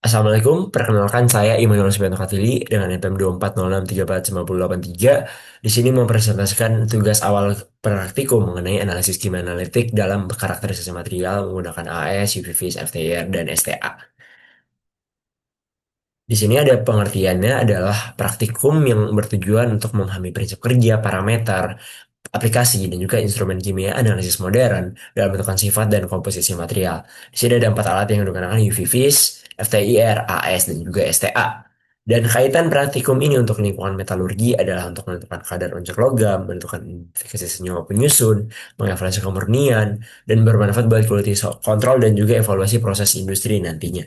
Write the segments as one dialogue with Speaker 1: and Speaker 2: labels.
Speaker 1: Assalamualaikum, perkenalkan saya Immanuel Subianto Katili dengan NPM 2406345083. Di sini mempresentasikan tugas awal praktikum mengenai analisis kimia analitik dalam karakterisasi material menggunakan AS, UV-Vis, FTIR, dan STA. Di sini ada pengertiannya adalah praktikum yang bertujuan untuk memahami prinsip kerja, parameter, aplikasi, dan juga instrumen kimia analisis modern dalam menentukan sifat dan komposisi material. Di sini ada empat alat yang digunakan UV-Vis, FTIR, AS, dan juga STA. Dan kaitan praktikum ini untuk lingkungan metalurgi adalah untuk menentukan kadar unsur logam, menentukan identifikasi senyawa penyusun, mengevaluasi kemurnian, dan bermanfaat buat quality control dan juga evaluasi proses industri nantinya.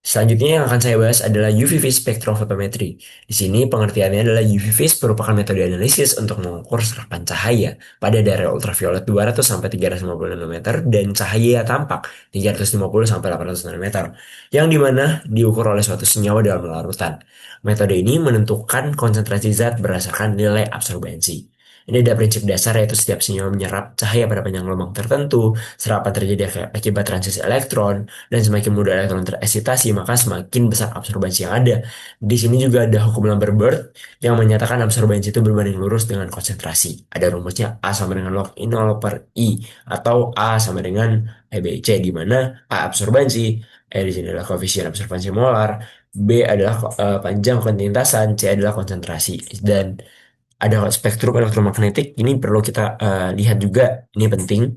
Speaker 1: Selanjutnya yang akan saya bahas adalah UV-Vis spectrophotometry. Di sini pengertiannya adalah UV-Vis merupakan metode analisis untuk mengukur serapan cahaya pada daerah ultraviolet 200 sampai 350 nanometer dan cahaya tampak 350 sampai 800 nanometer, yang dimana diukur oleh suatu senyawa dalam larutan. Metode ini menentukan konsentrasi zat berdasarkan nilai absorbensi. Ini ada prinsip dasar yaitu setiap senyawa menyerap cahaya pada panjang gelombang tertentu, serapan terjadi akibat transisi elektron, dan semakin mudah elektron tereksitasi, maka semakin besar absorbensi yang ada. Di sini juga ada hukum Lambert yang menyatakan absorbensi itu berbanding lurus dengan konsentrasi. Ada rumusnya A sama dengan log I0 per I, atau A sama dengan EBC, di mana A absorbensi, E di sini adalah koefisien absorbensi molar, B adalah panjang kontinentasan, C adalah konsentrasi. Dan ada spektrum elektromagnetik, ini perlu kita lihat juga, ini penting.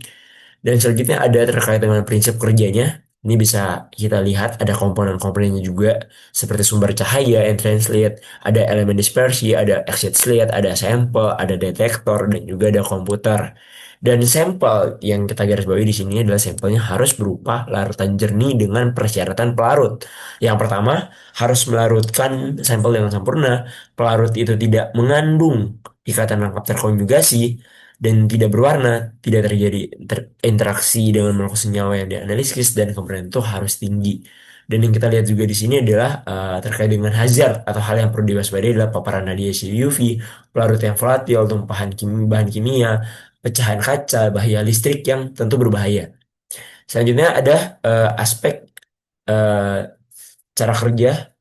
Speaker 1: Dan selanjutnya ada terkait dengan prinsip kerjanya. Ini bisa kita lihat ada komponen-komponennya juga seperti sumber cahaya, entrance slit, ada elemen dispersi, ada exit slit, ada sampel, ada detektor, dan juga ada komputer. Dan sampel yang kita garis bawahi di sini adalah sampelnya harus berupa larutan jernih dengan persyaratan pelarut. Yang pertama, harus melarutkan sampel dengan sempurna. Pelarut itu tidak mengandung ikatan lengkap terkonjugasi dan tidak berwarna, tidak terjadi interaksi dengan molekul senyawa yang dianalisis, dan kemudian itu harus tinggi. Dan yang kita lihat juga di sini adalah terkait dengan hazard atau hal yang perlu diwaspadai adalah paparan radiasi UV, pelarut yang volatil, tumpahan bahan kimia, pecahan kaca, bahaya listrik yang tentu berbahaya. Selanjutnya ada aspek eh, cara kerja,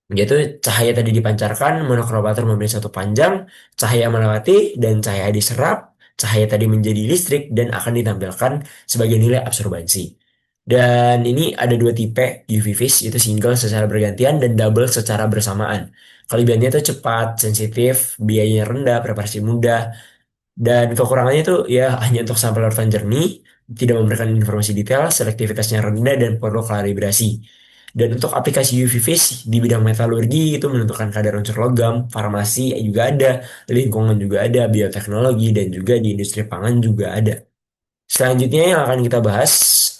Speaker 1: yaitu cahaya tadi dipancarkan, monokromator memberi satu panjang, cahaya melewati, dan cahaya diserap, cahaya tadi menjadi listrik, dan akan ditampilkan sebagai nilai absorbansi. Dan ini ada dua tipe UV-Vis, itu single secara bergantian dan double secara bersamaan. Kelebihannya itu cepat, sensitif, biayanya rendah, preparasi mudah, dan kekurangannya itu ya hanya untuk sampel larutan jernih, tidak memberikan informasi detail, selektivitasnya rendah, dan perlu kalibrasi. Dan untuk aplikasi UV-Vis di bidang metalurgi itu menentukan kadar unsur logam, farmasi juga ada, lingkungan juga ada, bioteknologi, dan juga di industri pangan juga ada. Selanjutnya yang akan kita bahas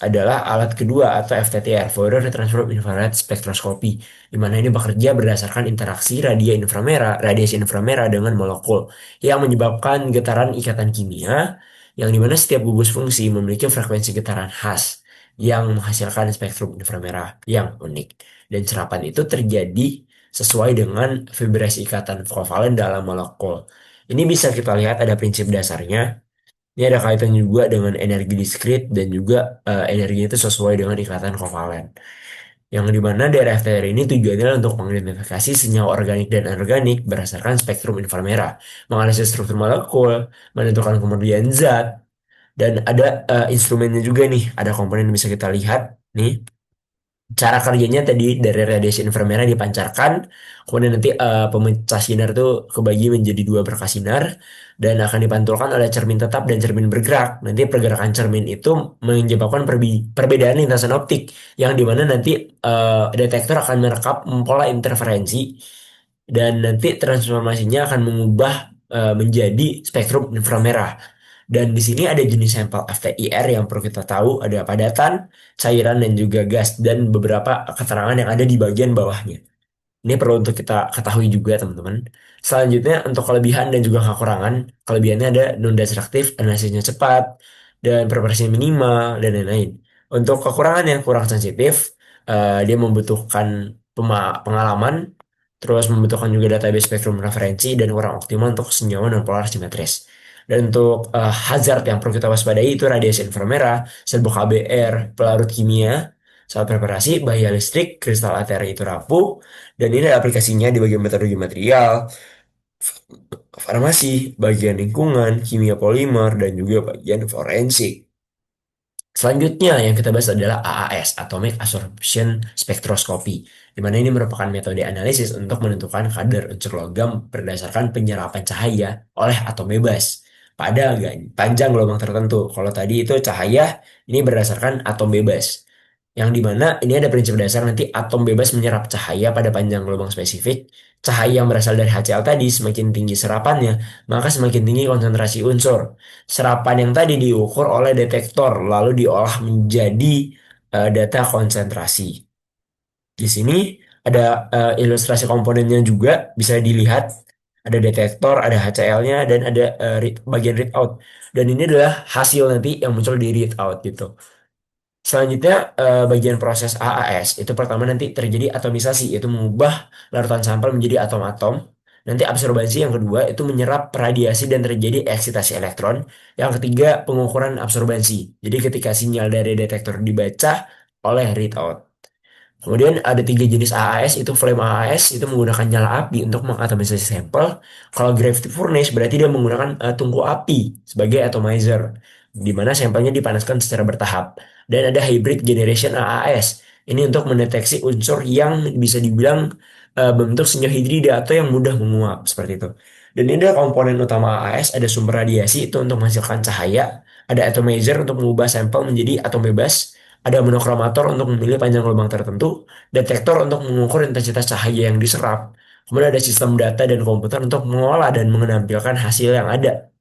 Speaker 1: adalah alat kedua atau FTTR, Fourier Transform Infrared Spectroscopy, di mana ini bekerja berdasarkan interaksi radiasi inframerah dengan molekul yang menyebabkan getaran ikatan kimia, yang dimana setiap gugus fungsi memiliki frekuensi getaran khas yang menghasilkan spektrum inframerah yang unik. Dan serapan itu terjadi sesuai dengan vibrasi ikatan kovalen dalam molekul. Ini bisa kita lihat ada prinsip dasarnya. Ini ada kaitan juga dengan energi diskrit dan juga energinya itu sesuai dengan ikatan kovalen. Yang dimana daerah FTR ini tujuannya adalah untuk mengidentifikasi senyawa organik dan anorganik berdasarkan spektrum inframerah, menganalisis struktur molekul, menentukan kemudian zat, dan ada instrumennya juga nih, ada komponen yang bisa kita lihat nih. Cara kerjanya tadi dari radiasi inframerah dipancarkan, kemudian nanti pemecah sinar itu kebagi menjadi dua berkas sinar dan akan dipantulkan oleh cermin tetap dan cermin bergerak. Nanti pergerakan cermin itu menyebabkan perbedaan lintasan optik yang dimana nanti detektor akan merekam pola interferensi dan nanti transformasinya akan mengubah menjadi spektrum inframerah. Dan di sini ada jenis sampel FTIR yang perlu kita tahu, ada padatan, cairan, dan juga gas, dan beberapa keterangan yang ada di bagian bawahnya. Ini perlu untuk kita ketahui juga, teman-teman. Selanjutnya, untuk kelebihan dan juga kekurangan, kelebihannya ada non-destruktif, analisisnya cepat, dan preparasinya minimal, dan lain-lain. Untuk kekurangan yang kurang sensitif, dia membutuhkan pengalaman, terus membutuhkan juga database spektrum referensi, dan kurang optimal untuk senyawa nonpolar simetris. Dan untuk hazard yang perlu kita waspadai itu radiasi inframerah, serbuk KBR, pelarut kimia, Saat preparasi, bahaya listrik, kristal ateri itu rapuh, dan ini ada aplikasinya di bagian metodologi material, farmasi, bagian lingkungan, kimia polimer, dan juga bagian forensik. Selanjutnya yang kita bahas adalah AAS, Atomic Absorption Spectroscopy, di mana ini merupakan metode analisis untuk menentukan kadar unsur logam berdasarkan penyerapan cahaya oleh atom bebas pada panjang gelombang tertentu. Kalau tadi itu cahaya, ini berdasarkan atom bebas. Yang dimana ini ada prinsip dasar nanti atom bebas menyerap cahaya pada panjang gelombang spesifik. Cahaya yang berasal dari HCl tadi semakin tinggi serapannya, maka semakin tinggi konsentrasi unsur. Serapan yang tadi diukur oleh detektor, lalu diolah menjadi data konsentrasi. Di sini ada ilustrasi komponennya juga bisa dilihat. Ada detektor, ada HCl-nya, dan ada bagian readout. Dan ini adalah hasil nanti yang muncul di readout gitu. Selanjutnya, bagian proses AAS itu pertama nanti terjadi atomisasi, yaitu mengubah larutan sampel menjadi atom-atom. Nanti absorbasi yang kedua itu menyerap radiasi dan terjadi eksitasi elektron. Yang ketiga, pengukuran absorbansi. Jadi ketika sinyal dari detektor dibaca oleh readout. Kemudian ada tiga jenis AAS, itu flame AAS, itu menggunakan nyala api untuk mengatomisasi sampel. Kalau gravity furnace berarti dia menggunakan tungku api sebagai atomizer, di mana sampelnya dipanaskan secara bertahap. Dan ada hybrid generation AAS, ini untuk mendeteksi unsur yang bisa dibilang bentuk senyawa hidrida atau yang mudah menguap, seperti itu. Dan ini adalah komponen utama AAS, ada sumber radiasi itu untuk menghasilkan cahaya, ada atomizer untuk mengubah sampel menjadi atom bebas, ada monokromator untuk memilih panjang gelombang tertentu, detektor untuk mengukur intensitas cahaya yang diserap, kemudian ada sistem data dan komputer untuk mengolah dan menampilkan hasil yang ada.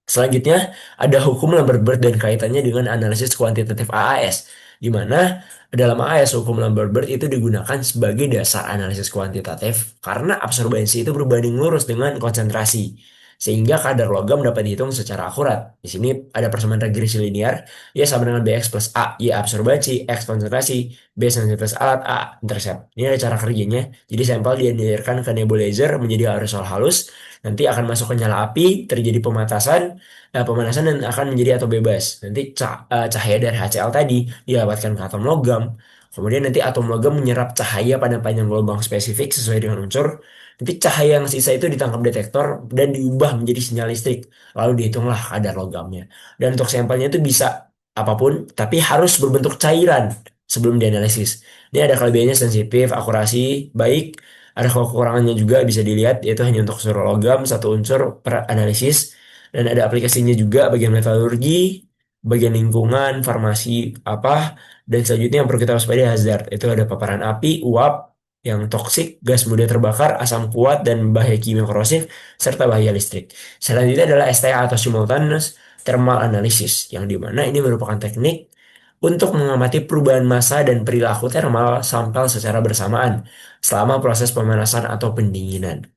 Speaker 1: Selanjutnya, ada hukum Lambert-Bird dan kaitannya dengan analisis kuantitatif AAS, di mana dalam AAS hukum Lambert-Bird itu digunakan sebagai dasar analisis kuantitatif karena absorbensi itu berbanding lurus dengan konsentrasi, sehingga kadar logam dapat dihitung secara akurat. Di sini ada persamaan regresi linear, Y sama dengan BX plus A, Y absorbensi, X konsentrasi, B sensitivitas alat, A intercept. Ini ada cara kerjanya. Jadi sampel dialirkan ke nebulizer menjadi aerosol halus, nanti akan masuk ke nyala api, terjadi pemanasan dan akan menjadi atom bebas. Nanti cahaya dari HCl tadi didapatkan ke atom logam. Kemudian nanti atom logam menyerap cahaya pada panjang gelombang spesifik sesuai dengan unsur. Nanti cahaya yang sisa itu ditangkap detektor dan diubah menjadi sinyal listrik. Lalu dihitunglah kadar logamnya. Dan untuk sampelnya itu bisa apapun, tapi harus berbentuk cairan sebelum dianalisis. Ini ada kelebihannya sensitif, akurasi, baik. Ada kekurangannya juga bisa dilihat, yaitu hanya untuk unsur logam, satu unsur per analisis. Dan ada aplikasinya juga bagian metalurgi, bagian lingkungan, farmasi, apa. Dan selanjutnya yang perlu kita waspadai hazard. Itu ada paparan api, uap, yang toksik, gas mudah terbakar, asam kuat, dan bahaya kimia korosif, serta bahaya listrik. Selanjutnya adalah STA atau Simultaneous Thermal Analysis, yang dimana ini merupakan teknik untuk mengamati perubahan massa dan perilaku thermal sampel secara bersamaan selama proses pemanasan atau pendinginan.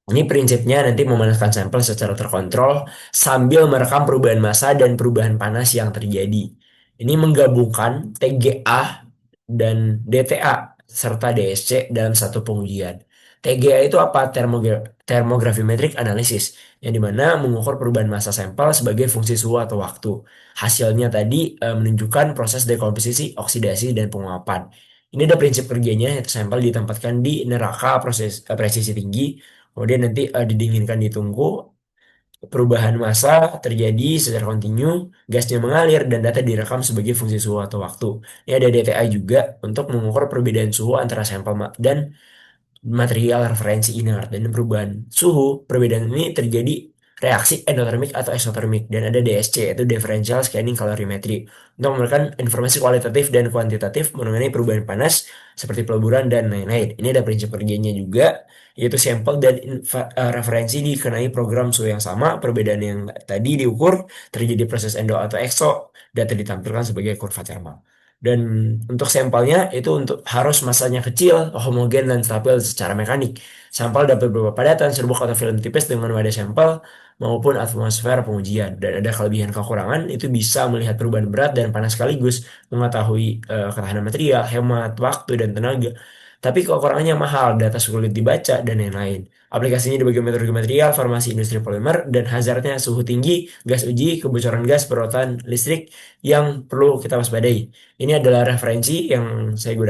Speaker 1: Ini prinsipnya nanti memanaskan sampel secara terkontrol sambil merekam perubahan massa dan perubahan panas yang terjadi. Ini menggabungkan TGA dan DTA serta DSC dalam satu pengujian. TGA itu apa? Thermographimetric Analysis, yang dimana mengukur perubahan massa sampel sebagai fungsi suhu atau waktu. Hasilnya tadi menunjukkan proses dekomposisi, oksidasi, dan penguapan. Ini ada prinsip kerjanya, yaitu sampel ditempatkan di neraka presisi tinggi. Kemudian nanti didinginkan di tungku, perubahan massa terjadi secara kontinu, gasnya mengalir, dan data direkam sebagai fungsi suhu atau waktu. Ini ada DTA juga untuk mengukur perbedaan suhu antara sampel dan material referensi inert. Dan perubahan suhu, perbedaan ini terjadi reaksi endotermik atau eksotermik. Dan ada DSC, yaitu Differential Scanning Calorimetry, untuk memberikan informasi kualitatif dan kuantitatif mengenai perubahan panas seperti peleburan dan lain-lain. Ini ada prinsip kerjanya juga, yaitu sampel dan referensi dikenai program suhu yang sama, perbedaan yang tadi diukur, terjadi proses endo atau ekso, data ditampilkan sebagai kurva thermal. Dan untuk sampelnya itu untuk harus masanya kecil, homogen dan stabil secara mekanik. Sampel dapat berupa padatan, serbuk atau film tipis dengan wadah sampel maupun atmosfer pengujian. Dan ada kelebihan kekurangan itu bisa melihat perubahan berat dan panas sekaligus, mengetahui ketahanan material, hemat waktu dan tenaga. tapi kekurangannya mahal, data sulit dibaca, dan lain-lain. Aplikasinya di bagian meteorologi material, farmasi, industri polimer, dan hazardnya suhu tinggi, gas uji, kebocoran gas, perawatan listrik yang perlu kita waspadai. Ini adalah referensi yang saya gunakan.